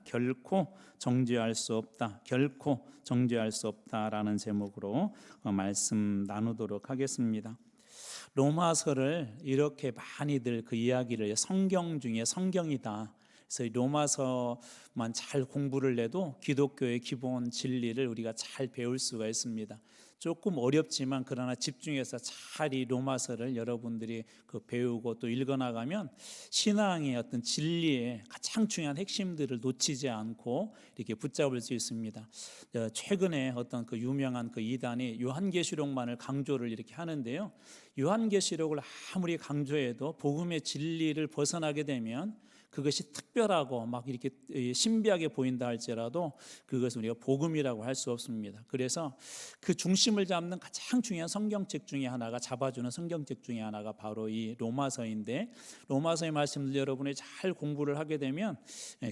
결코 정죄할 수 없다. 결코 정죄할 수 없다라는 제목으로 말씀 나누도록 하겠습니다. 로마서를 이렇게 많이들 그 이야기를 성경 중에 성경이다. 그래서 로마서만 잘 공부를 해도 기독교의 기본 진리를 우리가 잘 배울 수가 있습니다. 조금 어렵지만 그러나 집중해서 잘 이 로마서를 여러분들이 배우고 또 읽어나가면 신앙의 어떤 진리의 가장 중요한 핵심들을 놓치지 않고 이렇게 붙잡을 수 있습니다. 최근에 어떤 그 유명한 그 이단이 요한계시록만을 강조를 이렇게 하는데요. 요한계시록을 아무리 강조해도 복음의 진리를 벗어나게 되면 그것이 특별하고 막 이렇게 신비하게 보인다 할지라도 그것을 우리가 복음이라고 할 수 없습니다. 그래서 그 중심을 잡는 가장 중요한 성경책 중에 하나가, 잡아주는 성경책 중에 하나가 바로 이 로마서인데, 로마서의 말씀을 여러분이 잘 공부를 하게 되면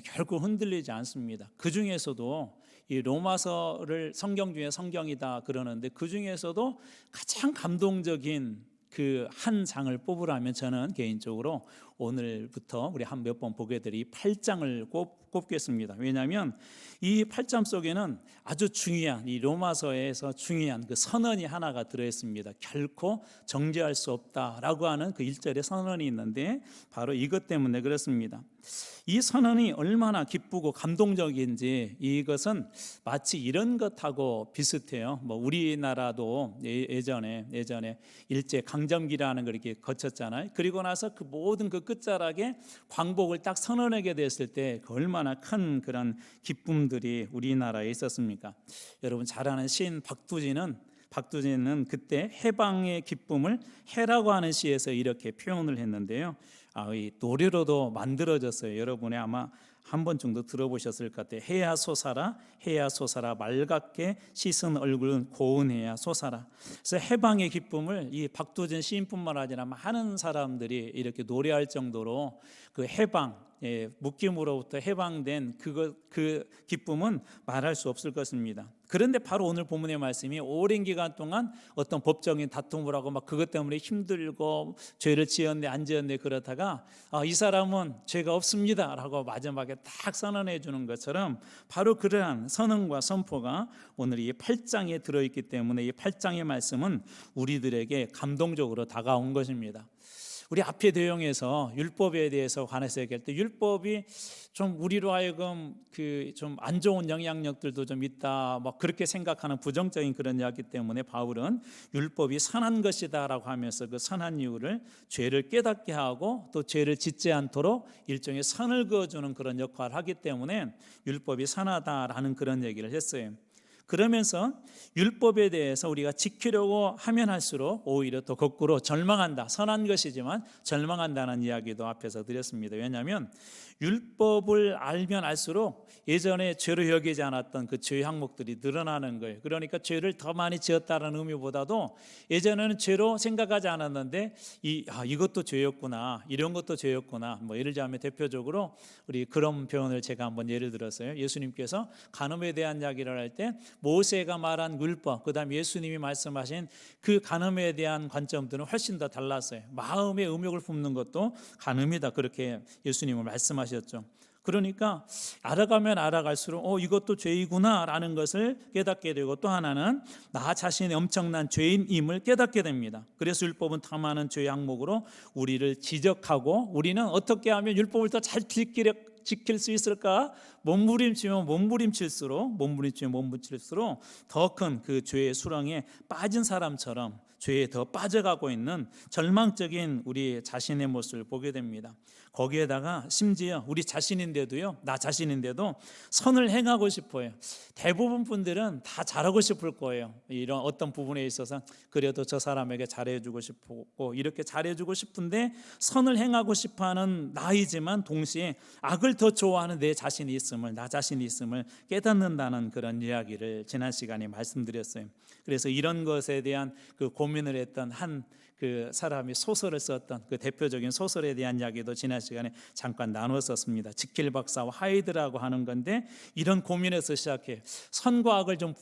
결코 흔들리지 않습니다. 그 중에서도 이 로마서를 성경 중에 성경이다 그러는데 그 중에서도 가장 감동적인 그 한 장을 뽑으라면 저는 개인적으로 오늘부터 우리 한 몇 번 보게 될 이 8장을 꼽겠습니다. 왜냐하면 이 8장 속에는 아주 중요한, 이 로마서에서 중요한 그 선언이 하나가 들어있습니다. 결코 정죄할 수 없다라고 하는 그 1절의 선언이 있는데 바로 이것 때문에 그렇습니다. 이 선언이 얼마나 기쁘고 감동적인지 이것은 마치 이런 것하고 비슷해요. 뭐 우리나라도 예전에 일제 강점기라는 걸 이렇게 거쳤잖아요. 그리고 나서 그 모든 그 끝자락에 광복을 딱 선언하게 됐을 때 얼마나 큰 그런 기쁨들이 우리나라에 있었습니까? 여러분 잘 아는 시인 박두진은 그때 해방의 기쁨을 해라고 하는 시에서 이렇게 표현을 했는데요. 이 노래로도 만들어졌어요. 여러분이 아마 한 번 정도 들어보셨을 것 같아요. 해야 솟아라, 해야 솟아라, 맑게 씻은 얼굴은 고운해야 솟아라. 그래서 해방의 기쁨을 이 박두진 시인뿐만 아니라 많은 사람들이 이렇게 노래할 정도로 그 해방, 묶임으로부터 해방된 그 기쁨은 말할 수 없을 것입니다. 그런데 바로 오늘 본문의 말씀이 오랜 기간 동안 어떤 법적인 다툼을 하고 막 그것 때문에 힘들고 죄를 지었네 안 지었네 그러다가 이 사람은 죄가 없습니다라고 마지막에 딱 선언해 주는 것처럼 바로 그러한 선언과 선포가 오늘 이 8장에 들어있기 때문에 이 8장의 말씀은 우리들에게 감동적으로 다가온 것입니다. 우리 앞에 내용에서 율법에 대해서 관해서 얘기할 때 율법이 좀 우리로 하여금 그 좀 안 좋은 영향력들도 좀 있다 막 그렇게 생각하는 부정적인 그런 이야기 때문에 바울은 율법이 선한 것이다라고 하면서 그 선한 이유를 죄를 깨닫게 하고 또 죄를 짓지 않도록 일종의 선을 그어주는 그런 역할을 하기 때문에 율법이 선하다라는 그런 얘기를 했어요. 그러면서 율법에 대해서 우리가 지키려고 하면 할수록 오히려 더 거꾸로 절망한다. 선한 것이지만 절망한다는 이야기도 앞에서 드렸습니다. 왜냐하면 율법을 알면 알수록 예전에 죄로 여기지 않았던 그 죄 항목들이 늘어나는 거예요. 그러니까 죄를 더 많이 지었다는 의미보다도 예전에는 죄로 생각하지 않았는데 이것도 죄였구나, 이런 것도 죄였구나. 뭐 예를 들자면 대표적으로 우리 그런 표현을 제가 한번 예를 들었어요. 예수님께서 간음에 대한 이야기를 할 때 모세가 말한 율법, 그다음에 예수님이 말씀하신 그 간음에 대한 관점들은 훨씬 더 달랐어요. 마음의 음욕을 품는 것도 간음이다 그렇게 예수님은 말씀하셨죠. 그러니까 알아가면 알아갈수록 이것도 죄이구나라는 것을 깨닫게 되고 또 하나는 나 자신이 엄청난 죄인임을 깨닫게 됩니다. 그래서 율법은 더 많은 죄 항목으로 우리를 지적하고 우리는 어떻게 하면 율법을 더 잘 지킬 수 있을까? 몸부림치면 몸부림칠수록 더 큰 그 죄의 수렁에 빠진 사람처럼 죄에 더 빠져가고 있는 절망적인 우리 자신의 모습을 보게 됩니다. 거기에다가 심지어 우리 자신인데도요, 나 자신인데도 선을 행하고 싶어요. 대부분 분들은 다 잘하고 싶을 거예요. 이런 어떤 부분에 있어서 그래도 저 사람에게 잘해주고 싶고 이렇게 잘해주고 싶은데 선을 행하고 싶어하는 나이지만 동시에 악을 더 좋아하는 내 자신이 있음을, 나 자신이 있음을 깨닫는다는 그런 이야기를 지난 시간에 말씀드렸어요. 그래서 이런 것에 대한 그 고민을 했던 한 그 사람이 소설을 썼던 그 대표적인 소설에 대한 이야기도 지난 시간에 잠깐 나눴었습니다. 지킬 박사와 하이드라고 하는 건데 이런 고민에서 시작해 선과 악을 좀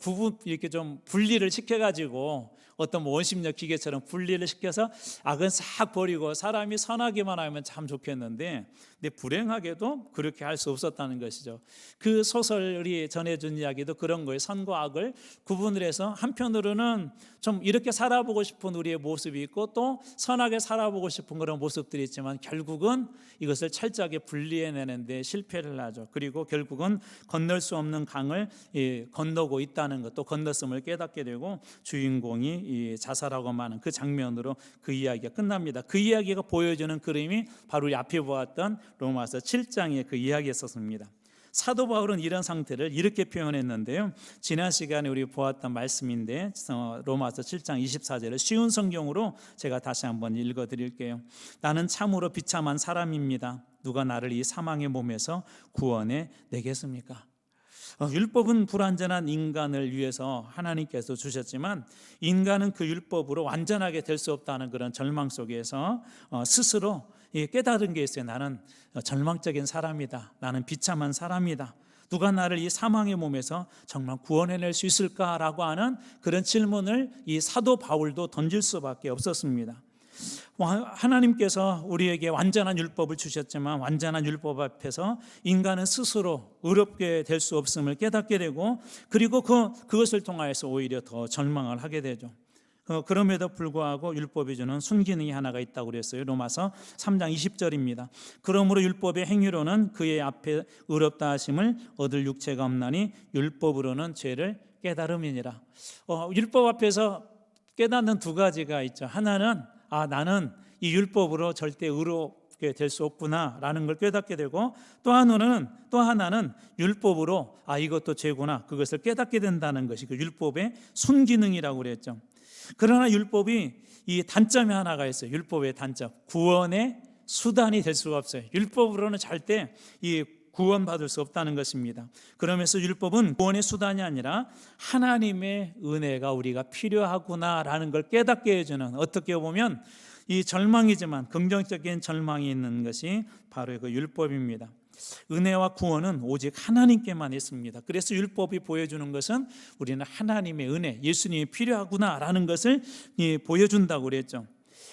이렇게 좀 분리를 시켜가지고 어떤 원심력 기계처럼 분리를 시켜서 악은 싹 버리고 사람이 선하기만 하면 참 좋겠는데, 근데 불행하게도 그렇게 할 수 없었다는 것이죠. 그 소설이 전해준 이야기도 그런 거예요. 선과 악을 구분을 해서 한편으로는 좀 이렇게 살아보고 싶은 우리의 모습이 있고 또 선하게 살아보고 싶은 그런 모습들이 있지만 결국은 이것을 철저하게 분리해내는데 실패를 하죠. 그리고 결국은 건널 수 없는 강을 건너고 있다는 것, 또 건넜음을 깨닫게 되고 주인공이 자살하고 마는 그 장면으로 그 이야기가 끝납니다. 그 이야기가 보여주는 그림이 바로 우리 앞에 보았던 로마서 7장의 그 이야기였었습니다. 사도 바울은 이런 상태를 이렇게 표현했는데요. 지난 시간에 우리 보았던 말씀인데 로마서 7장 24절을 쉬운 성경으로 제가 다시 한번 읽어드릴게요. 나는 참으로 비참한 사람입니다. 누가 나를 이 사망의 몸에서 구원해 내겠습니까? 율법은 불완전한 인간을 위해서 하나님께서 주셨지만 인간은 그 율법으로 완전하게 될 수 없다는 그런 절망 속에서 스스로 깨달은 게 있어요. 나는 절망적인 사람이다. 나는 비참한 사람이다. 누가 나를 이 사망의 몸에서 정말 구원해낼 수 있을까라고 하는 그런 질문을 이 사도 바울도 던질 수밖에 없었습니다. 하나님께서 우리에게 완전한 율법을 주셨지만 완전한 율법 앞에서 인간은 스스로 의롭게 될 수 없음을 깨닫게 되고 그리고 그것을 통하여서 오히려 더 절망을 하게 되죠. 그럼에도 불구하고 율법이 주는 순기능이 하나가 있다고 그랬어요. 로마서 3장 20절입니다. 그러므로 율법의 행위로는 그의 앞에 의롭다 하심을 얻을 육체가 없나니 율법으로는 죄를 깨달음이니라. 율법 앞에서 깨닫는 두 가지가 있죠. 하나는 나는 이 율법으로 절대 의롭게 될 수 없구나라는 걸 깨닫게 되고 또 하나는 율법으로 이것도 죄구나 그것을 깨닫게 된다는 것이 그 율법의 순기능이라고 그랬죠. 그러나 율법이 이 단점이 하나가 있어요. 율법의 단점, 구원의 수단이 될 수가 없어요. 율법으로는 절대 이 구원받을 수 없다는 것입니다. 그러면서 율법은 구원의 수단이 아니라 하나님의 은혜가 우리가 필요하구나라는 걸 깨닫게 해주는, 어떻게 보면 이 절망이지만 긍정적인 절망이 있는 것이 바로 그 율법입니다. 은혜와 구원은 오직 하나님께만 있습니다. 그래서 율법이 보여주는 것은 우리는 하나님의 은혜, 예수님이 필요하구나라는 것을 보여준다고 그랬죠.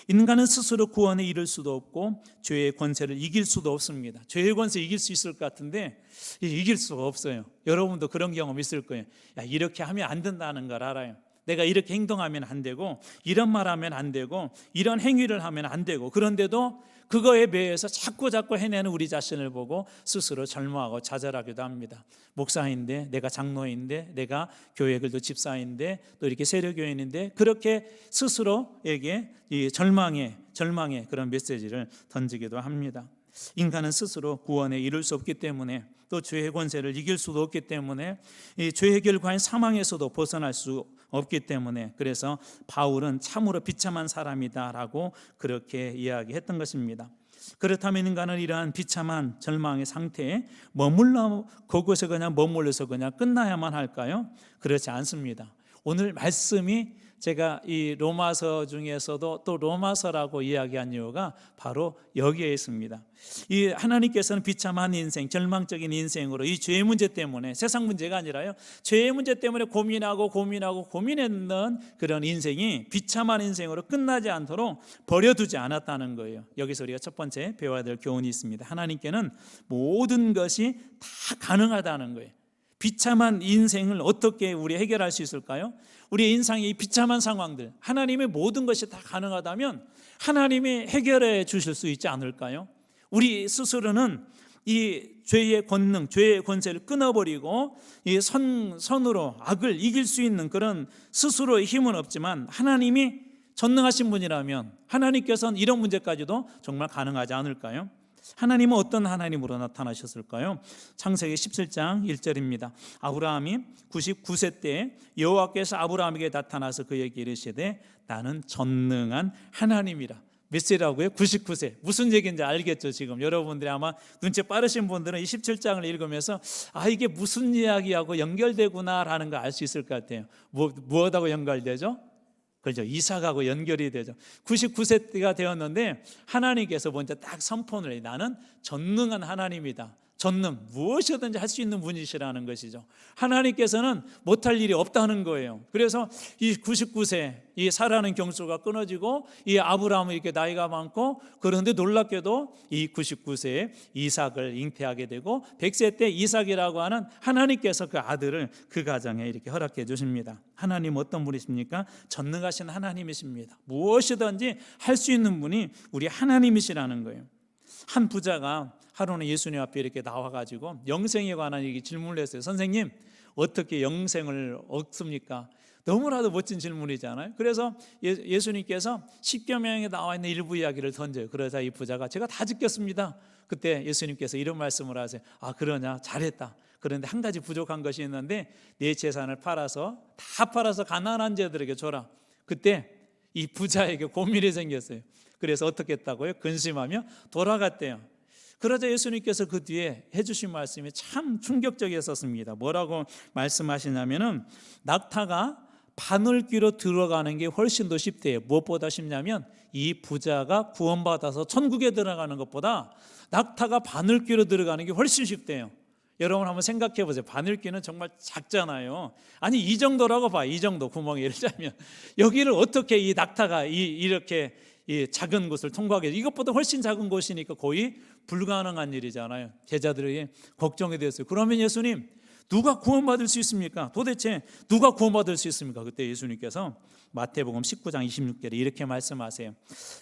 인간은 스스로 구원에 이를 수도 없고 죄의 권세를 이길 수도 없습니다. 죄의 권세 이길 수 있을 것 같은데 이길 수가 없어요. 여러분도 그런 경험 있을 거예요. 이렇게 하면 안 된다는 걸 알아요. 내가 이렇게 행동하면 안 되고 이런 말 하면 안 되고 이런 행위를 하면 안 되고, 그런데도 그거에 매여서 자꾸 해내는 우리 자신을 보고 스스로 절망하고 좌절하기도 합니다. 목사인데, 내가 장로인데, 내가 교회 그래도 집사인데, 또 이렇게 세력교인인데, 그렇게 스스로에게 이 절망의 그런 메시지를 던지기도 합니다. 인간은 스스로 구원에 이를 수 없기 때문에, 또 죄의 권세를 이길 수도 없기 때문에, 이 죄의 결과인 사망에서도 벗어날 수 없기 때문에, 그래서 바울은 참으로 비참한 사람이다라고 그렇게 이야기했던 것입니다. 그렇다면 인간은 이러한 비참한 절망의 상태에 그곳에 그냥 머물러서 그냥 끝나야만 할까요? 그렇지 않습니다. 오늘 말씀이 제가 이 로마서 중에서도 또 로마서라고 이야기한 이유가 바로 여기에 있습니다. 이 하나님께서는 비참한 인생, 절망적인 인생으로 이 죄의 문제 때문에, 세상 문제가 아니라요, 죄의 문제 때문에 고민했던 그런 인생이 비참한 인생으로 끝나지 않도록 버려두지 않았다는 거예요. 여기서 우리가 첫 번째 배워야 될 교훈이 있습니다. 하나님께는 모든 것이 다 가능하다는 거예요. 비참한 인생을 어떻게 우리 해결할 수 있을까요? 우리의 인생의 비참한 상황들, 하나님의 모든 것이 다 가능하다면 하나님이 해결해 주실 수 있지 않을까요? 우리 스스로는 이 죄의 권능, 죄의 권세를 끊어버리고 이 선으로 악을 이길 수 있는 그런 스스로의 힘은 없지만, 하나님이 전능하신 분이라면 하나님께서는 이런 문제까지도 정말 가능하지 않을까요? 하나님은 어떤 하나님으로 나타나셨을까요? 창세기 17장 1절입니다. 아브라함이 99세 때 여호와께서 아브라함에게 나타나서 그에게 이르시되 나는 전능한 하나님이라. 몇 세라고요? 99세. 무슨 얘기인지 알겠죠? 지금 여러분들이 아마 눈치 빠르신 분들은 이 17장을 읽으면서 이게 무슨 이야기하고 연결되구나라는 걸 알 수 있을 것 같아요. 무엇하고 연결되죠? 그렇죠. 이삭하고 연결이 되죠. 99세가 되었는데 하나님께서 먼저 딱 선포를 해요. 나는 전능한 하나님이다. 전능, 무엇이든지 할 수 있는 분이시라는 것이죠. 하나님께서는 못할 일이 없다는 거예요. 그래서 이 99세 이 사라는 경수가 끊어지고 이 아브라함은 이렇게 나이가 많고, 그런데 놀랍게도 이 99세에 이삭을 잉태하게 되고 100세 때 이삭이라고 하는 하나님께서 그 아들을 그 가정에 이렇게 허락해 주십니다. 하나님 어떤 분이십니까? 전능하신 하나님이십니다. 무엇이든지 할 수 있는 분이 우리 하나님이시라는 거예요. 한 부자가 하루는 예수님 앞에 이렇게 나와가지고 영생에 관한 질문을 했어요. 선생님, 어떻게 영생을 얻습니까? 너무나도 멋진 질문이잖아요. 그래서 예수님께서 십계명에 나와 있는 일부 이야기를 던져요. 그러자 이 부자가 제가 다 지켰습니다. 그때 예수님께서 이런 말씀을 하세요. 아, 그러냐? 잘했다. 그런데 한 가지 부족한 것이 있는데 내 재산을 다 팔아서 가난한 자들에게 줘라. 그때 이 부자에게 고민이 생겼어요. 그래서 어떻게 했다고요? 근심하며 돌아갔대요. 그러자 예수님께서 그 뒤에 해주신 말씀이 참 충격적이었습니다. 뭐라고 말씀하시냐면은 낙타가 바늘귀로 들어가는 게 훨씬 더 쉽대요. 무엇보다 쉽냐면 이 부자가 구원받아서 천국에 들어가는 것보다 낙타가 바늘귀로 들어가는 게 훨씬 쉽대요. 여러분 한번 생각해 보세요. 바늘귀는 정말 작잖아요. 아니 이 정도라고 봐. 이 정도 구멍이 예를 들자면 여기를 어떻게 이 낙타가 이렇게 이 작은 곳을 통과하게, 이것보다 훨씬 작은 곳이니까 거의 불가능한 일이잖아요. 제자들이 걱정이 됐어요. 그러면 예수님, 누가 구원받을 수 있습니까? 도대체 누가 구원받을 수 있습니까? 그때 예수님께서 마태복음 19장 26절에 이렇게 말씀하세요.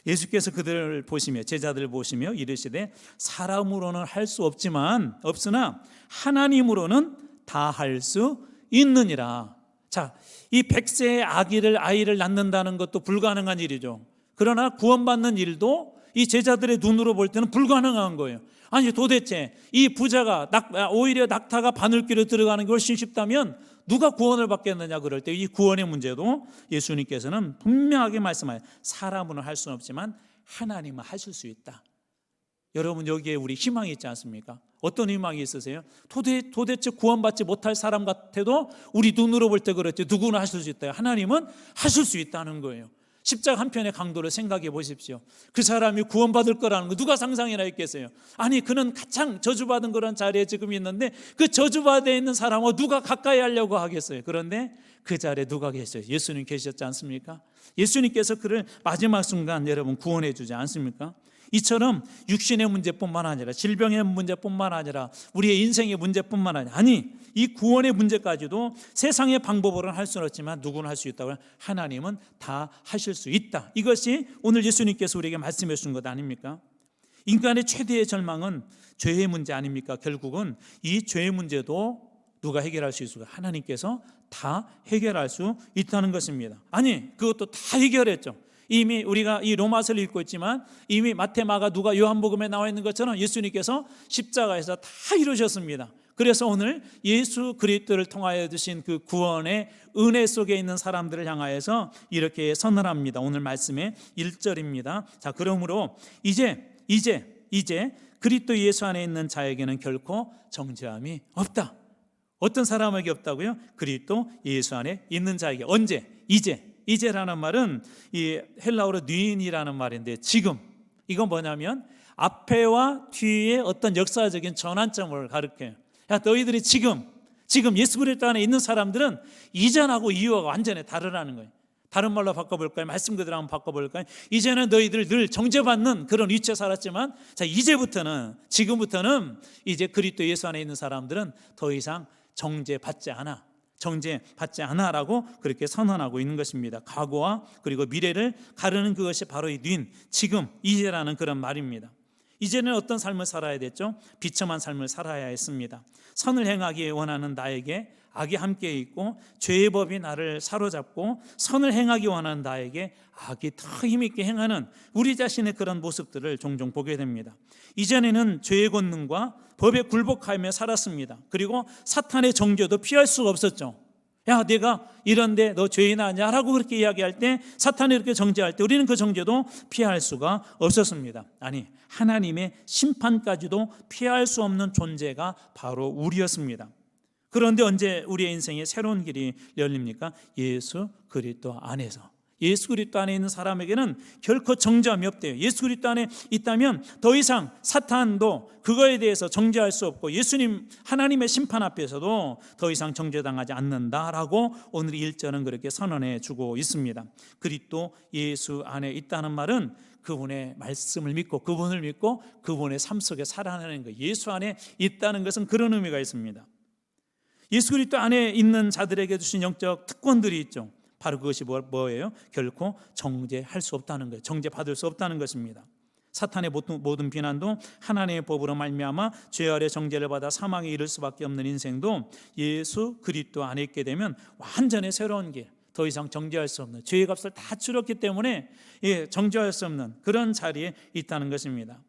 예수께서 그들을 보시며 제자들을 보시며 이르시되 사람으로는 할 수 없으나 하나님으로는 다 할 수 있느니라. 자, 이 100세의 아이를 낳는다는 것도 불가능한 일이죠. 그러나 구원받는 일도 이 제자들의 눈으로 볼 때는 불가능한 거예요. 아니 도대체 이 부자가 오히려 낙타가 바늘귀로 들어가는 게 훨씬 쉽다면 누가 구원을 받겠느냐. 그럴 때 이 구원의 문제도 예수님께서는 분명하게 말씀하여요. 사람은 할 수는 없지만 하나님은 하실 수 있다. 여러분 여기에 우리 희망이 있지 않습니까? 어떤 희망이 있으세요? 도대체 구원받지 못할 사람 같아도 우리 눈으로 볼 때 그렇죠. 누구나 하실 수 있다. 하나님은 하실 수 있다는 거예요. 십자가 한 편의 강도를 생각해 보십시오. 그 사람이 구원받을 거라는 거 누가 상상이나 했겠어요? 아니 그는 가장 저주받은 그런 자리에 지금 있는데 그 저주받아 있는 사람과 누가 가까이 하려고 하겠어요? 그런데 그 자리에 누가 계셔요? 예수님 계셨지 않습니까? 예수님께서 그를 마지막 순간 여러분 구원해 주지 않습니까? 이처럼 육신의 문제뿐만 아니라 질병의 문제뿐만 아니라 우리의 인생의 문제뿐만 아니라 이 구원의 문제까지도 세상의 방법으로는 할 수는 없지만 누구나 할 수 있다고 하나님은 다 하실 수 있다. 이것이 오늘 예수님께서 우리에게 말씀해 주신 것 아닙니까? 인간의 최대의 절망은 죄의 문제 아닙니까? 결국은 이 죄의 문제도 누가 해결할 수 있을까? 하나님께서 다 해결할 수 있다는 것입니다. 아니 그것도 다 해결했죠. 이미 우리가 이 로마서를 읽고 있지만 이미 마태, 마가, 누가, 요한복음에 나와 있는 것처럼 예수님께서 십자가에서 다 이루셨습니다. 그래서 오늘 예수 그리스도를 통하여 주신 그 구원의 은혜 속에 있는 사람들을 향하여서 이렇게 선언합니다. 오늘 말씀의 1절입니다. 자, 그러므로 이제 그리스도 예수 안에 있는 자에게는 결코 정죄함이 없다. 어떤 사람에게 없다고요? 그리스도 예수 안에 있는 자에게. 언제? 이제라는 말은 이 헬라어로 뉴인이라는 말인데 지금, 이건 뭐냐면 앞에와 뒤에 어떤 역사적인 전환점을 가리켜요. 야, 너희들이 지금 예수 그리스도 안에 있는 사람들은 이전하고 이후가 완전히 다르라는 거예요. 다른 말로 바꿔볼까요? 말씀 그대로 한번 바꿔볼까요? 이제는 너희들 늘 정죄받는 그런 위치에 살았지만 자, 지금부터는 이제 그리스도 예수 안에 있는 사람들은 더 이상 정죄받지 않아라고 그렇게 선언하고 있는 것입니다. 과거와 그리고 미래를 가르는 그것이 바로 이 이제라는 그런 말입니다. 이제는 어떤 삶을 살아야 됐죠? 비참한 삶을 살아야 했습니다. 선을 행하기 원하는 나에게 악이 함께 있고 죄의 법이 나를 사로잡고 선을 행하기 원하는 나에게 악이 더 힘있게 행하는 우리 자신의 그런 모습들을 종종 보게 됩니다. 이전에는 죄의 권능과 법에 굴복하며 살았습니다. 그리고 사탄의 정죄도 피할 수가 없었죠. 야, 내가 이런데 너 죄인 아니야라고 그렇게 이야기할 때, 사탄이 이렇게 정죄할 때 우리는 그 정죄도 피할 수가 없었습니다. 아니, 하나님의 심판까지도 피할 수 없는 존재가 바로 우리였습니다. 그런데 언제 우리의 인생에 새로운 길이 열립니까? 예수 그리스도 안에서. 예수 그리스도 안에 있는 사람에게는 결코 정죄함이 없대요. 예수 그리스도 안에 있다면 더 이상 사탄도 그거에 대해서 정죄할 수 없고 예수님 하나님의 심판 앞에서도 더 이상 정죄당하지 않는다라고 오늘 1절은 그렇게 선언해 주고 있습니다. 그리스도 예수 안에 있다는 말은 그분의 말씀을 믿고 그분을 믿고 그분의 삶 속에 살아내는 것, 예수 안에 있다는 것은 그런 의미가 있습니다. 예수 그리스도 안에 있는 자들에게 주신 영적 특권들이 있죠. 바로 그것이 뭐예요? 결코 정죄할 수 없다는 거예요. 정죄받을 수 없다는 것입니다. 사탄의 모든 비난도 하나님의 법으로 말미암아 죄 아래 정죄를 받아 사망에 이를 수밖에 없는 인생도 예수 그리스도 안에 있게 되면 완전히 새로운 길, 더 이상 정죄할 수 없는, 죄의 값을 다 치렀기 때문에 정죄할 수 없는 그런 자리에 있다는 것입니다.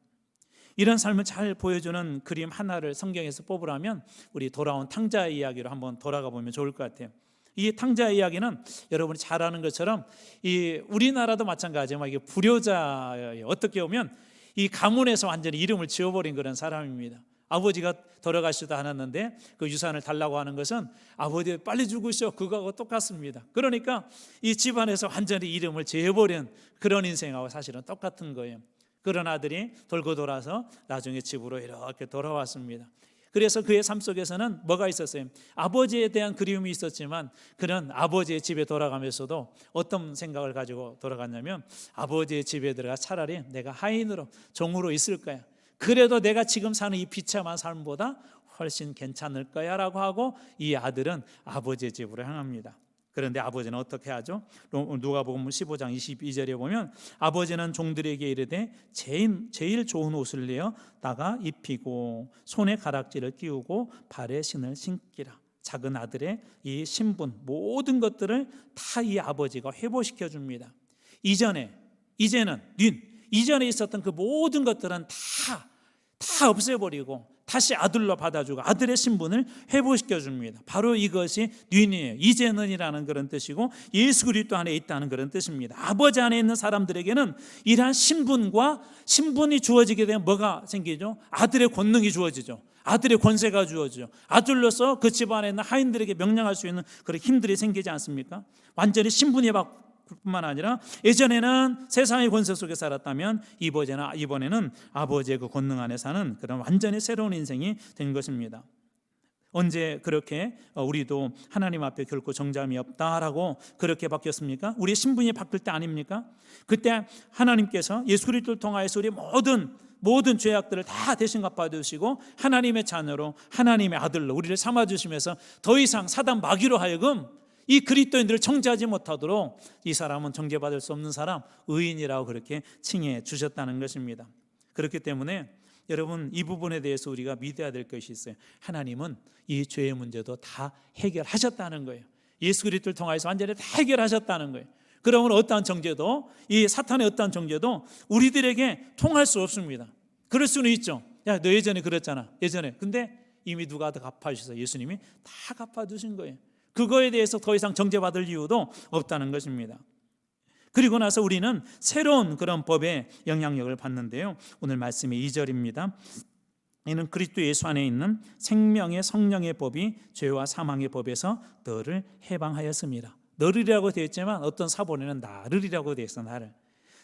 이런 삶을 잘 보여주는 그림 하나를 성경에서 뽑으라면 우리 돌아온 탕자 이야기로 한번 돌아가 보면 좋을 것 같아요. 이 탕자 이야기는 여러분이 잘 아는 것처럼 이 우리나라도 마찬가지지만 이게 불효자예요. 어떻게 보면 이 가문에서 완전히 이름을 지워버린 그런 사람입니다. 아버지가 돌아가시도 않았는데 그 유산을 달라고 하는 것은 아버지 빨리 죽으셔, 그거하고 똑같습니다. 그러니까 이 집안에서 완전히 이름을 지워버린 그런 인생하고 사실은 똑같은 거예요. 그런 아들이 돌고 돌아서 나중에 집으로 이렇게 돌아왔습니다. 그래서 그의 삶 속에서는 뭐가 있었어요? 아버지에 대한 그리움이 있었지만 그는 아버지의 집에 돌아가면서도 어떤 생각을 가지고 돌아갔냐면 아버지의 집에 들어가 차라리 내가 하인으로 종으로 있을 거야. 그래도 내가 지금 사는 이 비참한 삶보다 훨씬 괜찮을 거야 라고 하고 이 아들은 아버지의 집으로 향합니다. 그런데 아버지는 어떻게 하죠? 누가복음 15장 22절에 보면 아버지는 종들에게 이르되 제일 좋은 옷을 내어 다가 입히고 손에 가락지를 끼우고 발에 신을 신기라. 작은 아들의 이 신분 모든 것들을 다 이 아버지가 회복시켜 줍니다. 이전에 있었던 그 모든 것들은 다 없애버리고 다시 아들로 받아주고 아들의 신분을 회복시켜 줍니다. 바로 이것이 뉘이에요. 이제는이라는 그런 뜻이고 예수 그리스도 안에 있다는 그런 뜻입니다. 아버지 안에 있는 사람들에게는 이러한 신분이 주어지게 되면 뭐가 생기죠? 아들의 권능이 주어지죠. 아들의 권세가 주어지죠. 아들로서 그 집안에 있는 하인들에게 명령할 수 있는 그런 힘들이 생기지 않습니까? 완전히 신분이 뿐만 아니라 예전에는 세상의 권세 속에 살았다면 이번에는 아버지의 그 권능 안에 사는 그런 완전히 새로운 인생이 된 것입니다. 언제 그렇게 우리도 하나님 앞에 결코 정죄함이 없다라고 그렇게 바뀌었습니까? 우리의 신분이 바뀔 때 아닙니까? 그때 하나님께서 예수 그리스도를 통하여서 우리 모든 죄악들을 다 대신 갚아주시고 하나님의 자녀로 하나님의 아들로 우리를 삼아주시면서 더 이상 사단 마귀로 하여금 이 그리스도인들을 정죄하지 못하도록 이 사람은 정죄받을 수 없는 사람, 의인이라고 그렇게 칭해 주셨다는 것입니다. 그렇기 때문에 여러분 이 부분에 대해서 우리가 믿어야 될 것이 있어요. 하나님은 이 죄의 문제도 다 해결하셨다는 거예요. 예수 그리스도를 통해서 완전히 다 해결하셨다는 거예요. 그러면 어떠한 정죄도, 이 사탄의 어떠한 정죄도 우리들에게 통할 수 없습니다. 그럴 수는 있죠. 야, 너 예전에 그랬잖아. 근데 이미 누가 다 갚아주셔서 예수님이 다 갚아주신 거예요. 그거에 대해서 더 이상 정죄받을 이유도 없다는 것입니다. 그리고 나서 우리는 새로운 그런 법의 영향력을 받는데요. 오늘 말씀의 2절입니다. 이는 그리스도 예수 안에 있는 생명의 성령의 법이 죄와 사망의 법에서 너를 해방하였습니다. 너를이라고 되어 있지만 어떤 사본에는 나를이라고 되어 있어. 나를.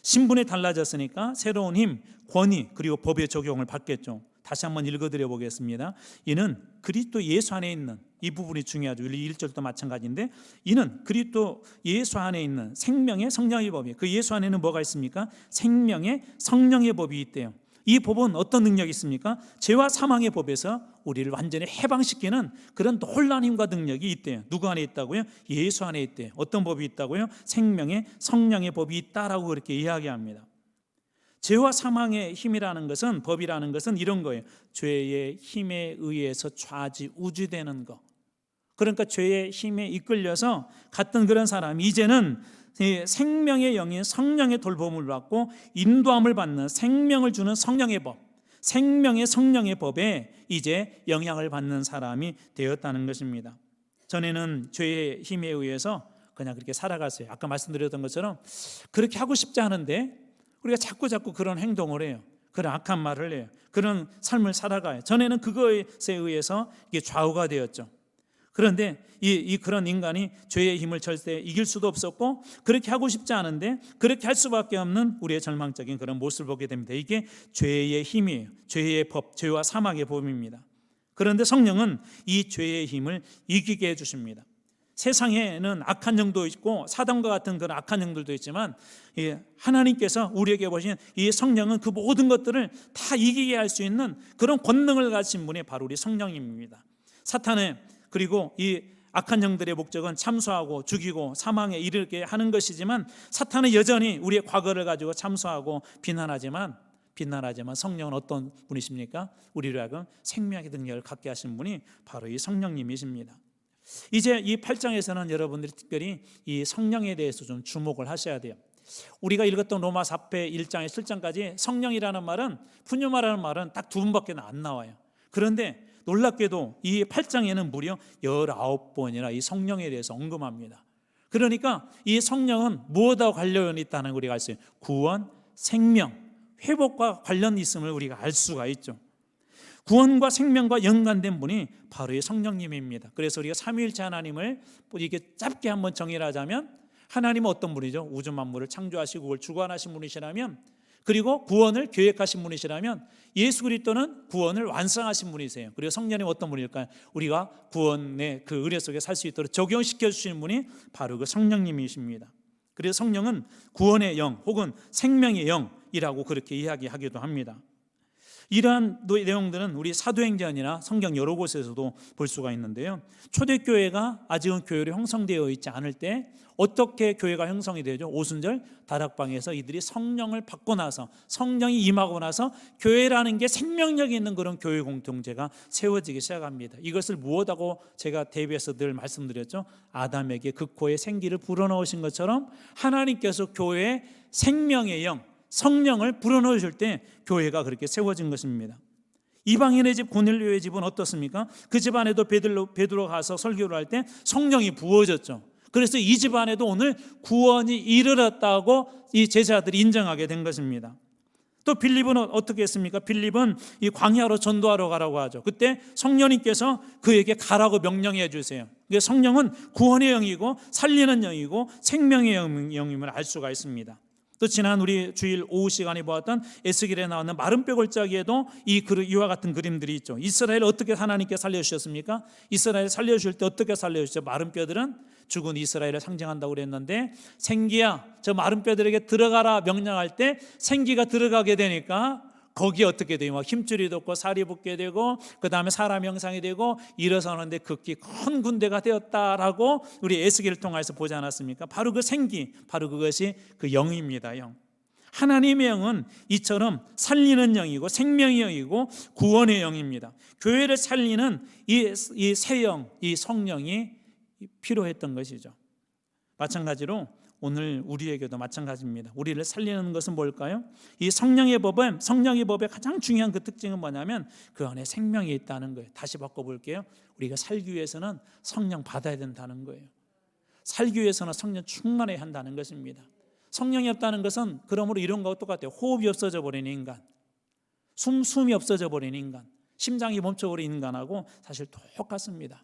신분이 달라졌으니까 새로운 힘, 권위 그리고 법의 적용을 받겠죠. 다시 한번 읽어드려 보겠습니다. 이는 그리스도 예수 안에 있는, 이 부분이 중요하죠. 1절도 마찬가지인데 이는 그리스도 예수 안에 있는 생명의 성령의 법이, 그 예수 안에는 뭐가 있습니까? 생명의 성령의 법이 있대요. 이 법은 어떤 능력이 있습니까? 죄와 사망의 법에서 우리를 완전히 해방시키는 그런 놀라운 힘과 능력이 있대요. 누구 안에 있다고요? 예수 안에 있대요. 어떤 법이 있다고요? 생명의 성령의 법이 있다라고 그렇게 이야기합니다. 죄와 사망의 힘이라는 것은, 법이라는 것은 이런 거예요. 죄의 힘에 의해서 좌지우지되는 거. 그러니까 죄의 힘에 이끌려서 갔던 그런 사람이 이제는 생명의 영인 성령의 돌봄을 받고 인도함을 받는, 생명을 주는 성령의 법, 생명의 성령의 법에 이제 영향을 받는 사람이 되었다는 것입니다. 전에는 죄의 힘에 의해서 그냥 그렇게 살아갔어요. 아까 말씀드렸던 것처럼 그렇게 하고 싶지 않은데 우리가 자꾸 그런 행동을 해요. 그런 악한 말을 해요. 그런 삶을 살아가요. 전에는 그것에 의해서 이게 좌우가 되었죠. 그런데 그런 인간이 죄의 힘을 절대 이길 수도 없었고 그렇게 하고 싶지 않은데 그렇게 할 수밖에 없는 우리의 절망적인 그런 모습을 보게 됩니다. 이게 죄의 힘이에요. 죄의 법, 죄와 사망의 법입니다. 그런데 성령은 이 죄의 힘을 이기게 해주십니다. 세상에는 악한 영도 있고 사단과 같은 그런 악한 영들도 있지만 하나님께서 우리에게 보신 이 성령은 그 모든 것들을 다 이기게 할 수 있는 그런 권능을 가진 분이 바로 우리 성령님입니다. 사탄의 그리고 이 악한 영들의 목적은 참소하고 죽이고 사망에 이르게 하는 것이지만 사탄은 여전히 우리의 과거를 가지고 참소하고 비난하지만 성령은 어떤 분이십니까? 우리로 하여금 생명의 능력을 갖게 하신 분이 바로 이 성령님이십니다. 이제 이 8장에서는 여러분들이 특별히 이 성령에 대해서 좀 주목을 하셔야 돼요. 우리가 읽었던 로마서 앞에 1장에 7장까지 성령이라는 말은, 푸뉴마라는 말은 딱 두 번밖에 안 나와요. 그런데 놀랍게도 이 8장에는 무려 19번이나 이 성령에 대해서 언급합니다. 그러니까 이 성령은 무엇과 관련이 있다는 걸 우리가 알 수 있어요. 구원, 생명, 회복과 관련이 있음을 우리가 알 수가 있죠. 구원과 생명과 연관된 분이 바로 이 성령님입니다. 그래서 우리가 삼위일체 하나님을 이게 짧게 한번 정의를 하자면, 하나님은 어떤 분이죠? 우주 만물을 창조하시고 그걸 주관하신 분이시라면, 그리고 구원을 계획하신 분이시라면, 예수 그리스도는 구원을 완성하신 분이세요. 그리고 성령님 어떤 분일까요? 우리가 구원의 그 은혜 속에 살 수 있도록 적용시켜 주시는 분이 바로 그 성령님이십니다. 그래서 성령은 구원의 영 혹은 생명의 영이라고 그렇게 이야기하기도 합니다. 이러한 내용들은 우리 사도행전이나 성경 여러 곳에서도 볼 수가 있는데요. 초대교회가 아직은 교회로 형성되어 있지 않을 때 어떻게 교회가 형성이 되죠? 오순절 다락방에서 이들이 성령을 받고 나서, 성령이 임하고 나서 교회라는 게 생명력이 있는 그런 교회 공동체가 세워지기 시작합니다. 이것을 무엇하고 제가 대비해서 늘 말씀드렸죠? 아담에게 그 코에 생기를 불어넣으신 것처럼 하나님께서 교회에 생명의 영, 성령을 불어넣으실 때 교회가 그렇게 세워진 것입니다. 이방인의 집 고넬료의 집은 어떻습니까? 그 집안에도 베드로 가서 설교를 할 때 성령이 부어졌죠. 그래서 이 집안에도 오늘 구원이 이르렀다고 이 제자들이 인정하게 된 것입니다. 또 빌립은 어떻게 했습니까? 빌립은 이 광야로 전도하러 가라고 하죠. 그때 성령님께서 그에게 가라고 명령해 주세요. 성령은 구원의 영이고 살리는 영이고 생명의 영임을 알 수가 있습니다. 또 지난 우리 주일 오후 시간에 보았던 에스겔에 나오는 마른 뼈 골짜기에도 이와 같은 그림들이 있죠. 이스라엘 어떻게 하나님께 살려주셨습니까? 이스라엘 살려주실 때 어떻게 살려주셨죠? 마른 뼈들은 죽은 이스라엘을 상징한다고 그랬는데, 생기야 저 마른 뼈들에게 들어가라 명령할 때 생기가 들어가게 되니까 거기에 어떻게 돼요? 힘줄이 돋고 살이 붙게 되고 그 다음에 사람 형상이 되고 일어서는데 극히 큰 군대가 되었다라고 우리 에스겔을 통해서 보지 않았습니까? 바로 그 생기, 바로 그것이 그 영입니다. 영. 하나님의 영은 이처럼 살리는 영이고 생명의 영이고 구원의 영입니다. 교회를 살리는 이 새 영, 이 성령이 필요했던 것이죠. 마찬가지로 오늘 우리에게도 마찬가지입니다. 우리를 살리는 것은 뭘까요? 이 성령의 법의 가장 중요한 그 특징은 뭐냐면 그 안에 생명이 있다는 거예요. 다시 바꿔볼게요. 우리가 살기 위해서는 성령 받아야 된다는 거예요. 살기 위해서는 성령 충만해야 한다는 것입니다. 성령이 없다는 것은 그러므로 이런 거와 똑같아요. 호흡이 없어져 버린 인간, 숨이 없어져 버린 인간, 심장이 멈춰버린 인간하고 사실 똑같습니다.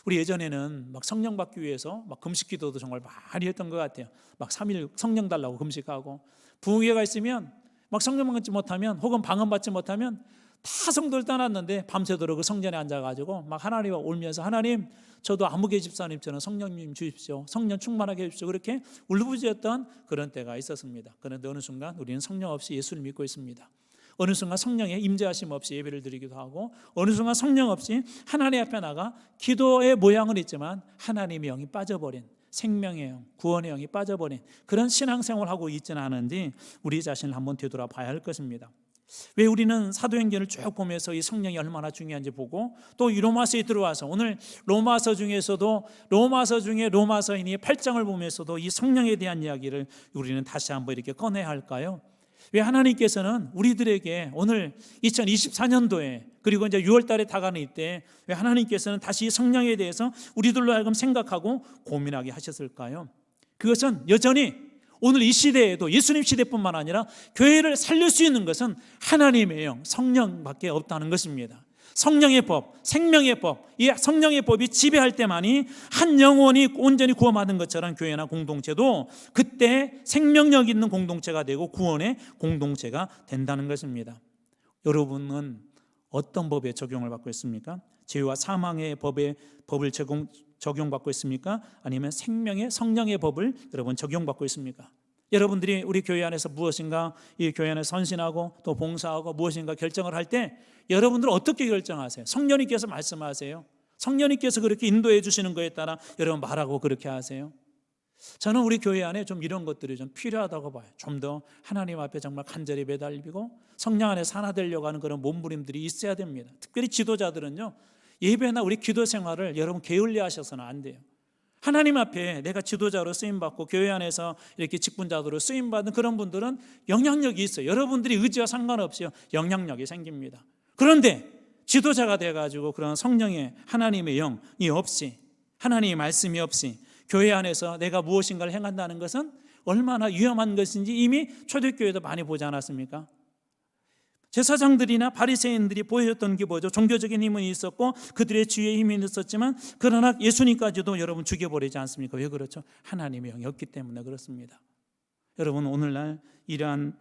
우리 예전에는 막 성령 받기 위해서 막 금식 기도도 정말 많이 했던 것 같아요. 막 3일 성령 달라고 금식하고, 부흥회가 있으면 막 성령 받지 못하면 혹은 방언 받지 못하면 다 성도를 떠났는데 밤새도록 그 성전에 앉아가지고 막 하나님과 울면서, 하나님 저도 아무개 집사님처럼 성령님 주십시오, 성령 충만하게 해주십시오, 그렇게 울부짖었던 그런 때가 있었습니다. 그런데 어느 순간 우리는 성령 없이 예수를 믿고 있습니다. 어느 순간 성령의 임재하심 없이 예배를 드리기도 하고, 어느 순간 성령 없이 하나님 앞에 나가 기도의 모양은 있지만 하나님의 영이 빠져버린, 생명의 영, 구원의 영이 빠져버린 그런 신앙생활을 하고 있지는 않은지 우리 자신을 한번 되돌아봐야 할 것입니다. 왜 우리는 사도행전을 쭉 보면서 이 성령이 얼마나 중요한지 보고, 또 이 로마서에 들어와서 오늘 로마서 중에 로마서인 이 8장을 보면서도 이 성령에 대한 이야기를 우리는 다시 한번 이렇게 꺼내야 할까요? 왜 하나님께서는 우리들에게 오늘 2024년도에 그리고 이제 6월 달에 다가는 이때 왜 하나님께서는 다시 성령에 대해서 우리들로 하여금 생각하고 고민하게 하셨을까요? 그것은 여전히 오늘 이 시대에도 예수님 시대뿐만 아니라 교회를 살릴 수 있는 것은 하나님의 영, 성령밖에 없다는 것입니다. 성령의 법, 생명의 법, 이 성령의 법이 지배할 때만이 한 영혼이 온전히 구원받은 것처럼 교회나 공동체도 그때 생명력 있는 공동체가 되고 구원의 공동체가 된다는 것입니다. 여러분은 어떤 법에 적용을 받고 있습니까? 죄와 사망의 법을 적용받고 있습니까? 아니면 생명의 성령의 법을 여러분 적용받고 있습니까? 여러분들이 우리 교회 안에서 무엇인가 이 교회 안에 선신하고 또 봉사하고 무엇인가 결정을 할 때 여러분들은 어떻게 결정하세요? 성령님께서 말씀하세요. 성령님께서 그렇게 인도해 주시는 거에 따라 여러분 말하고 그렇게 하세요. 저는 우리 교회 안에 좀 이런 것들이 좀 필요하다고 봐요. 좀 더 하나님 앞에 정말 간절히 매달리고 성령 안에서 하나 되려고 하는 그런 몸부림들이 있어야 됩니다. 특별히 지도자들은요, 예배나 우리 기도 생활을 여러분 게을리 하셔서는 안 돼요. 하나님 앞에 내가 지도자로 쓰임받고 교회 안에서 이렇게 직분자로 쓰임받은 그런 분들은 영향력이 있어요. 여러분들이 의지와 상관없이 영향력이 생깁니다. 그런데 지도자가 돼가지고 그런 성령의 하나님의 영이 없이, 하나님의 말씀이 없이 교회 안에서 내가 무엇인가를 행한다는 것은 얼마나 위험한 것인지 이미 초대교회도 많이 보지 않았습니까? 제사장들이나 바리새인들이 보여줬던 게 뭐죠? 종교적인 힘은 있었고 그들의 지혜의 힘이 있었지만 그러나 예수님까지도 여러분 죽여버리지 않습니까? 왜 그렇죠? 하나님의 영이 없기 때문에 그렇습니다. 여러분 오늘날 이러한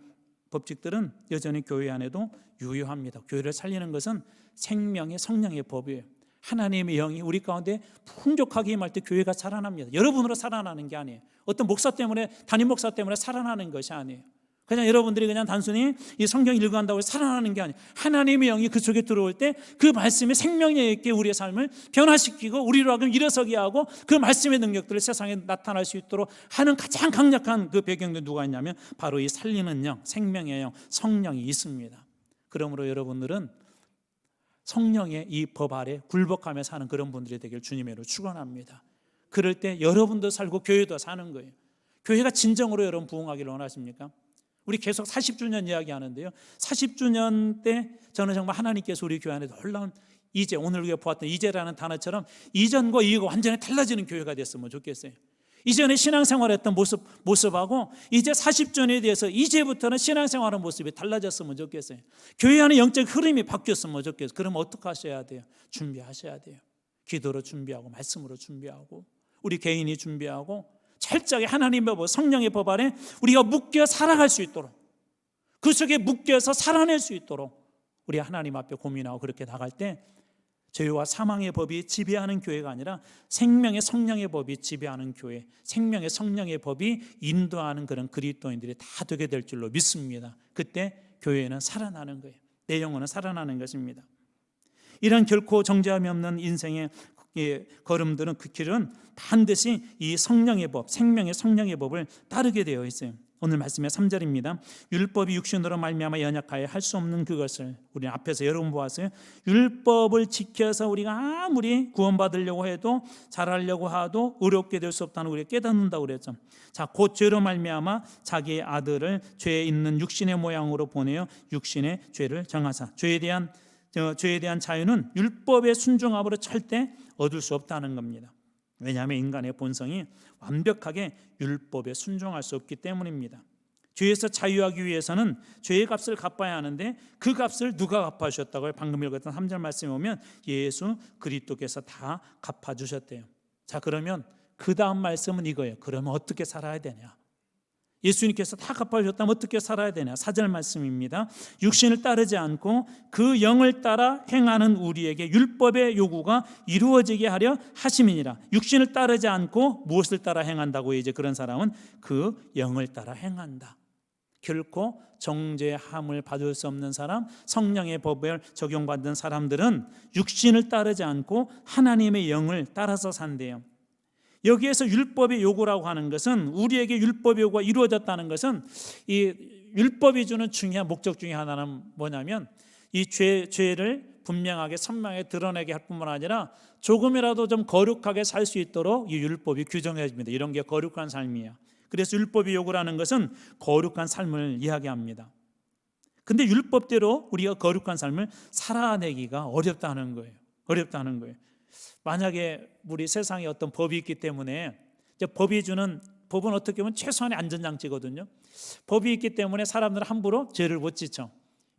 법칙들은 여전히 교회 안에도 유효합니다. 교회를 살리는 것은 생명의 성령의 법이에요. 하나님의 영이 우리 가운데 풍족하게 임할 때 교회가 살아납니다. 여러분으로 살아나는 게 아니에요. 어떤 목사 때문에, 담임 목사 때문에 살아나는 것이 아니에요. 그냥 여러분들이 그냥 단순히 이 성경 읽어간다고 살아나는 게 아니에요. 하나님의 영이 그 속에 들어올 때 그 말씀이 생명력 있게 우리의 삶을 변화시키고 우리로 하여금 일어서게 하고 그 말씀의 능력들을 세상에 나타날 수 있도록 하는 가장 강력한 그 배경도 누가 있냐면 바로 이 살리는 영, 생명의 영, 성령이 있습니다. 그러므로 여러분들은 성령의 이 법 아래 굴복하며 사는 그런 분들이 되길 주님의 이름으로 축원합니다. 그럴 때 여러분도 살고 교회도 사는 거예요. 교회가 진정으로 여러분 부흥하기를 원하십니까? 우리 계속 40주년 이야기하는데요, 40주년 때 저는 정말 하나님께서 우리 교회 안에 놀라운 이제, 오늘 우리가 보았던 이제라는 단어처럼 이전과 이후가 완전히 달라지는 교회가 됐으면 좋겠어요. 이전에 신앙생활했던 모습하고 이제 40주년에 대해서 이제부터는 신앙생활하는 모습이 달라졌으면 좋겠어요. 교회 안에 영적 흐름이 바뀌었으면 좋겠어요. 그럼 어떻게 하셔야 돼요? 준비하셔야 돼요. 기도로 준비하고 말씀으로 준비하고 우리 개인이 준비하고 철저하게 하나님의 법, 성령의 법 안에 우리가 묶여 살아갈 수 있도록, 그 속에 묶여서 살아낼 수 있도록 우리 하나님 앞에 고민하고 그렇게 나갈 때 죄와 사망의 법이 지배하는 교회가 아니라 생명의 성령의 법이 지배하는 교회, 생명의 성령의 법이 인도하는 그런 그리스도인들이 다 되게 될 줄로 믿습니다. 그때 교회는 살아나는 거예요. 내 영혼은 살아나는 것입니다. 이런 결코 정죄함이 없는 인생의 걸음들은, 그 길은 반드시 이 성령의 법, 생명의 성령의 법을 따르게 되어 있어요. 오늘 말씀의 3절입니다. 율법이 육신으로 말미암아 연약하여 할 수 없는 그것을, 우리 앞에서 여러분 보았어요. 율법을 지켜서 우리가 아무리 구원받으려고 해도, 잘하려고 하도 어렵게 될 수 없다는 우리가 깨닫는다고 그랬죠. 자, 곧 죄로 말미암아 자기의 아들을 죄에 있는 육신의 모양으로 보내어 육신의 죄를 정하사. 죄에 대한 자유는 율법의 순종함으로 절대 얻을 수 없다는 겁니다. 왜냐하면 인간의 본성이 완벽하게 율법에 순종할 수 없기 때문입니다. 죄에서 자유하기 위해서는 죄의 값을 갚아야 하는데 그 값을 누가 갚아주셨다고요? 방금 읽었던 3절 말씀에 보면 예수 그리스도께서 다 갚아주셨대요. 자, 그러면 그 다음 말씀은 이거예요. 그러면 어떻게 살아야 되냐? 예수님께서 다 갚아주셨다면 어떻게 살아야 되냐? 4절 말씀입니다. 육신을 따르지 않고 그 영을 따라 행하는 우리에게 율법의 요구가 이루어지게 하려 하심이니라. 육신을 따르지 않고 무엇을 따라 행한다고? 이제 그런 사람은 그 영을 따라 행한다. 결코 정죄함을 받을 수 없는 사람, 성령의 법을 적용받는 사람들은 육신을 따르지 않고 하나님의 영을 따라서 산대요. 여기에서 율법의 요구라고 하는 것은, 우리에게 율법의 요구가 이루어졌다는 것은, 이 율법이 주는 중요한 목적 중에 하나는 뭐냐면 이 죄를 분명하게 선명하게 드러내게 할 뿐만 아니라 조금이라도 좀 거룩하게 살 수 있도록 이 율법이 규정해 줍니다. 이런 게 거룩한 삶이에요. 그래서 율법의 요구라는 것은 거룩한 삶을 이야기합니다. 근데 율법대로 우리가 거룩한 삶을 살아내기가 어렵다는 거예요. 어렵다는 거예요. 만약에 우리 세상에 어떤 법이 있기 때문에, 이제 법은 어떻게 보면 최소한의 안전장치거든요. 법이 있기 때문에 사람들은 함부로 죄를 못 지쳐.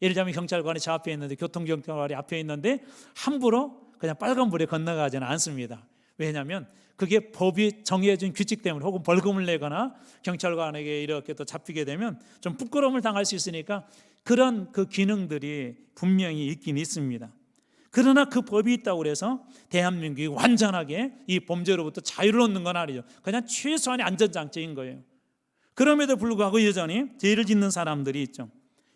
예를 들자면 경찰관이 저 앞에 있는데, 교통경찰관이 앞에 있는데 함부로 그냥 빨간불에 건너가지는 않습니다. 왜냐하면 그게 법이 정해진 규칙 때문에, 혹은 벌금을 내거나 경찰관에게 이렇게 또 잡히게 되면 좀 부끄러움을 당할 수 있으니까 그런 그 기능들이 분명히 있긴 있습니다. 그러나 그 법이 있다고 해서 대한민국이 완전하게 이 범죄로부터 자유를 얻는 건 아니죠. 그냥 최소한의 안전장치인 거예요. 그럼에도 불구하고 여전히 죄를 짓는 사람들이 있죠.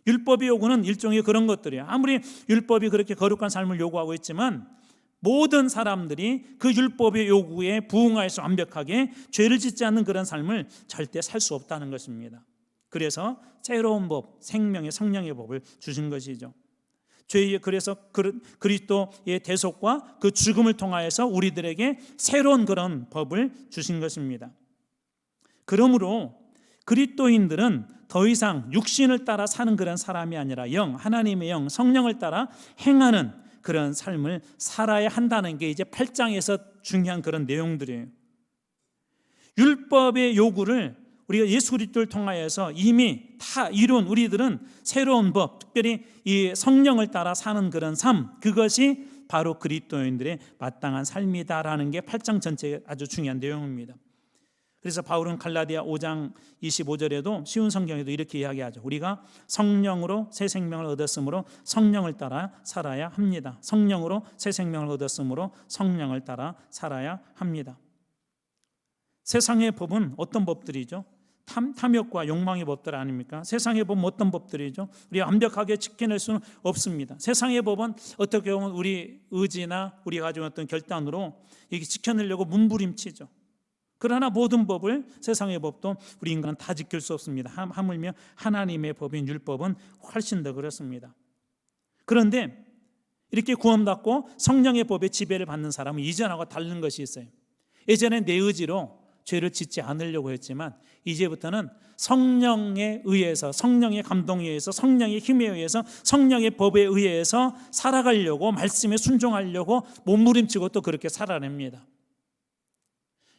율법의 요구는 일종의 그런 것들이에요. 아무리 율법이 그렇게 거룩한 삶을 요구하고 있지만 모든 사람들이 그 율법의 요구에 부응하여서 완벽하게 죄를 짓지 않는 그런 삶을 절대 살 수 없다는 것입니다. 그래서 새로운 법, 생명의 성령의 법을 주신 것이죠. 죄의, 그래서 그리스도의 대속과 그 죽음을 통하여서 우리들에게 새로운 그런 법을 주신 것입니다. 그러므로 그리스도인들은 더 이상 육신을 따라 사는 그런 사람이 아니라 영, 하나님의 영, 성령을 따라 행하는 그런 삶을 살아야 한다는 게 이제 8장에서 중요한 그런 내용들이에요. 율법의 요구를 우리가 예수 그리스도를 통하여서 이미 다 이룬 우리들은 새로운 법, 특별히 이 성령을 따라 사는 그런 삶, 그것이 바로 그리스도인들의 마땅한 삶이다라는 게 8장 전체의 아주 중요한 내용입니다. 그래서 바울은 갈라디아 5장 25절에도 쉬운 성경에도 이렇게 이야기하죠. 우리가 성령으로 새 생명을 얻었으므로 성령을 따라 살아야 합니다. 성령으로 새 생명을 얻었으므로 성령을 따라 살아야 합니다. 세상의 법은 어떤 법들이죠? 탐욕과 욕망의 법들 아닙니까? 세상의 법은 어떤 법들이죠? 우리가 완벽하게 지켜낼 수는 없습니다. 세상의 법은 어떻게 보면 우리 의지나 우리가 가지고 어떤 결단으로 이게 지켜내려고 몸부림치죠. 그러나 모든 법을, 세상의 법도 우리 인간은 다 지킬 수 없습니다. 하물며 하나님의 법인 율법은 훨씬 더 그렇습니다. 그런데 이렇게 구원받고 성령의 법의 지배를 받는 사람은 이전하고 다른 것이 있어요. 예전에 내 의지로 죄를 짓지 않으려고 했지만 이제부터는 성령에 의해서, 성령의 감동에 의해서, 성령의 힘에 의해서, 성령의 법에 의해서 살아가려고, 말씀에 순종하려고 몸부림치고 또 그렇게 살아냅니다.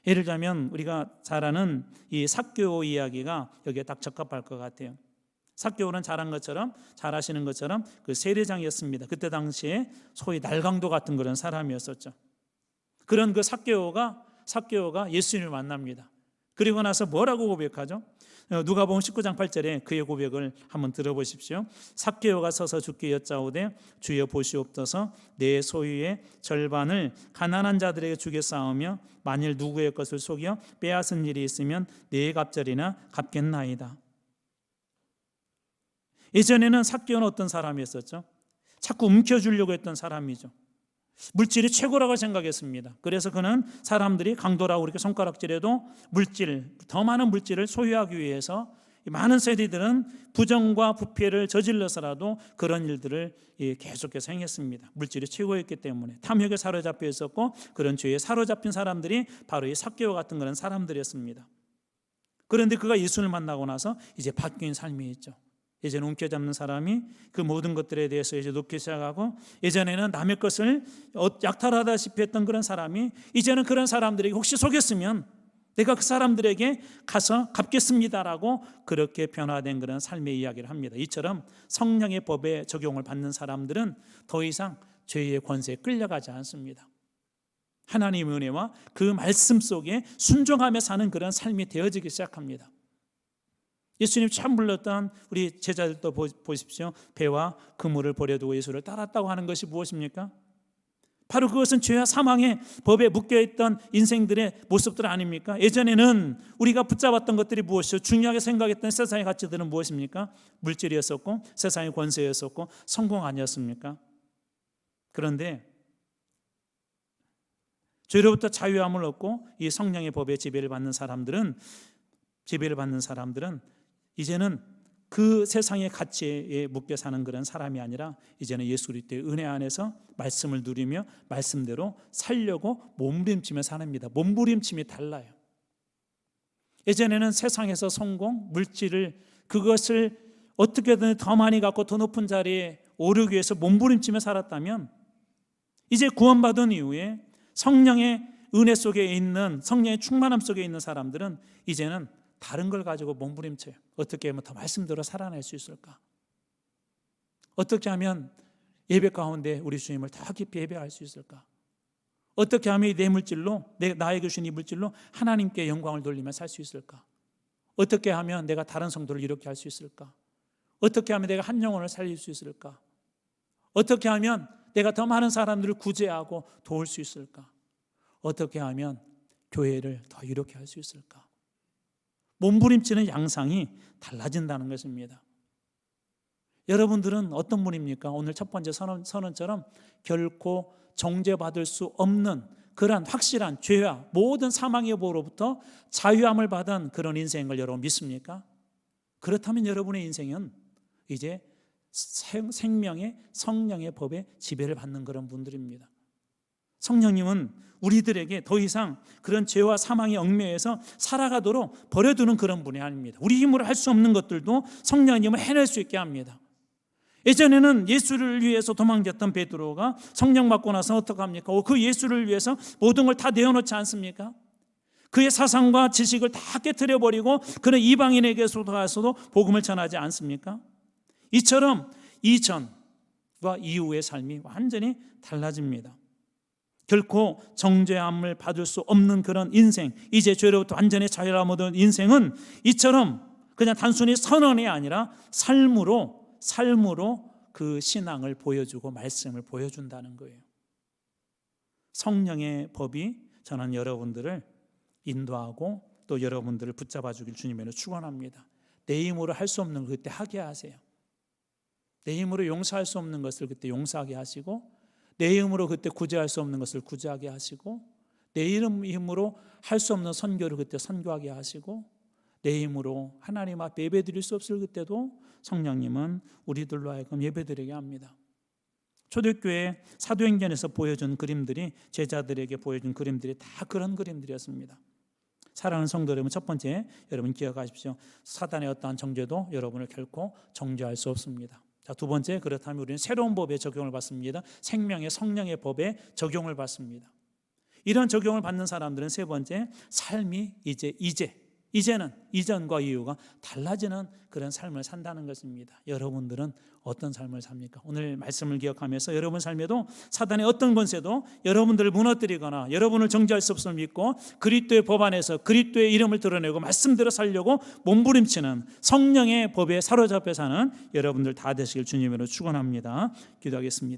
예를 들자면 우리가 잘 아는 이 삭개오 이야기가 여기에 딱 적합할 것 같아요. 삭개오는 잘 아시는 것처럼 그 세례장이었습니다. 그때 당시에 소위 날강도 같은 그런 사람이었었죠. 그런 그 삭개오가 예수님을 만납니다. 그리고 나서 뭐라고 고백하죠? 누가복음 19장 8절에 그의 고백을 한번 들어보십시오. 삭개오가 서서 주께 여짜오되 주여 보시옵소서, 내 소유의 절반을 가난한 자들에게 주겠사오며 만일 누구의 것을 속여 빼앗은 일이 있으면 네 갑절이나 갚겠나이다. 예전에는 삭개오는 어떤 사람이었었죠? 자꾸 움켜쥐려고 했던 사람이죠. 물질이 최고라고 생각했습니다. 그래서 그는 사람들이 강도라고 이렇게 손가락질해도 더 많은 물질을 소유하기 위해서 많은 세리들은 부정과 부패를 저질러서라도 그런 일들을 계속해서 행했습니다. 물질이 최고였기 때문에 탐욕에 사로잡혀 있었고, 그런 죄에 사로잡힌 사람들이 바로 이 삭개오 같은 그런 사람들이었습니다. 그런데 그가 예수를 만나고 나서 이제 바뀐 삶이 있죠. 예전에 움켜잡는 사람이 그 모든 것들에 대해서 이제 놓기 시작하고, 예전에는 남의 것을 약탈하다시피 했던 그런 사람이 이제는 그런 사람들에게 혹시 속였으면 내가 그 사람들에게 가서 갚겠습니다라고 그렇게 변화된 그런 삶의 이야기를 합니다. 이처럼 성령의 법에 적용을 받는 사람들은 더 이상 죄의 권세에 끌려가지 않습니다. 하나님의 은혜와 그 말씀 속에 순종하며 사는 그런 삶이 되어지기 시작합니다. 예수님 처음 불렀던 우리 제자들도 보십시오. 배와 그물을 버려두고 예수를 따랐다고 하는 것이 무엇입니까? 바로 그것은 죄와 사망의 법에 묶여있던 인생들의 모습들 아닙니까? 예전에는 우리가 붙잡았던 것들이 무엇이요? 중요하게 생각했던 세상의 가치들은 무엇입니까? 물질이었었고, 세상의 권세였었고, 성공 아니었습니까? 그런데 죄로부터 자유함을 얻고 이 성령의 법에 지배를 받는 사람들은 이제는 그 세상의 가치에 묶여 사는 그런 사람이 아니라 이제는 예수 그리스도의 은혜 안에서 말씀을 누리며 말씀대로 살려고 몸부림치며 삽니다. 몸부림침이 달라요. 예전에는 세상에서 성공, 물질을, 그것을 어떻게든 더 많이 갖고 더 높은 자리에 오르기 위해서 몸부림치며 살았다면, 이제 구원받은 이후에 성령의 은혜 속에 있는, 성령의 충만함 속에 있는 사람들은 이제는 다른 걸 가지고 몸부림쳐요. 어떻게 하면 더 말씀대로 살아낼 수 있을까? 어떻게 하면 예배 가운데 우리 주님을 더 깊이 예배할 수 있을까? 어떻게 하면 내 물질로, 나에게 주신 이 물질로 하나님께 영광을 돌리며 살 수 있을까? 어떻게 하면 내가 다른 성도를 이렇게 할 수 있을까? 어떻게 하면 내가 한 영혼을 살릴 수 있을까? 어떻게 하면 내가 더 많은 사람들을 구제하고 도울 수 있을까? 어떻게 하면 교회를 더 이렇게 할 수 있을까? 몸부림치는 양상이 달라진다는 것입니다. 여러분들은 어떤 분입니까? 오늘 첫 번째 선언처럼 결코 정죄받을 수 없는 그러한 확실한 죄와 모든 사망의 보로부터 자유함을 받은 그런 인생을 여러분 믿습니까? 그렇다면 여러분의 인생은 이제 생명의 성령의 법에 지배를 받는 그런 분들입니다. 성령님은 우리들에게 더 이상 그런 죄와 사망의 얽매여서 살아가도록 버려두는 그런 분이 아닙니다. 우리 힘으로 할 수 없는 것들도 성령님은 해낼 수 있게 합니다. 예전에는 예수를 위해서 도망쳤던 베드로가 성령 받고 나서 어떻게 합니까? 그 예수를 위해서 모든 걸 다 내어놓지 않습니까? 그의 사상과 지식을 다 깨트려버리고 그런 이방인에게서도 가서도 복음을 전하지 않습니까? 이처럼 이전과 이후의 삶이 완전히 달라집니다. 결코 정죄함을 받을 수 없는 그런 인생, 이제 죄로부터 완전히 자유함을 얻은 인생은 이처럼 그냥 단순히 선언이 아니라 삶으로 그 신앙을 보여주고 말씀을 보여준다는 거예요. 성령의 법이 저는 여러분들을 인도하고 또 여러분들을 붙잡아 주길 주님으로 축원합니다. 내 힘으로 할 수 없는 걸 그때 하게 하세요. 내 힘으로 용서할 수 없는 것을 그때 용서하게 하시고, 내 힘으로 그때 구제할 수 없는 것을 구제하게 하시고, 내 힘으로 할 수 없는 선교를 그때 선교하게 하시고, 내 힘으로 하나님 앞에 예배드릴 수 없을 그때도 성령님은 우리들로 하여금 예배드리게 합니다. 초대교회 사도행전에서 보여준 그림들이, 제자들에게 보여준 그림들이 다 그런 그림들이었습니다. 사랑하는 성도 여러분, 첫 번째 여러분 기억하십시오. 사단의 어떠한 정죄도 여러분을 결코 정죄할 수 없습니다. 자, 두 번째, 그렇다면 우리는 새로운 법에 적용을 받습니다. 생명의 성령의 법에 적용을 받습니다. 이런 적용을 받는 사람들은 세 번째, 삶이 이제는 이전과 이후가 달라지는 그런 삶을 산다는 것입니다. 여러분들은 어떤 삶을 삽니까? 오늘 말씀을 기억하면서 여러분 삶에도 사단의 어떤 권세도 여러분들을 무너뜨리거나 여러분을 정죄할 수 없음을 믿고 그리스도의 법 안에서 그리스도의 이름을 드러내고 말씀대로 살려고 몸부림치는 성령의 법에 사로잡혀 사는 여러분들 다 되시길 주님으로 축원합니다. 기도하겠습니다.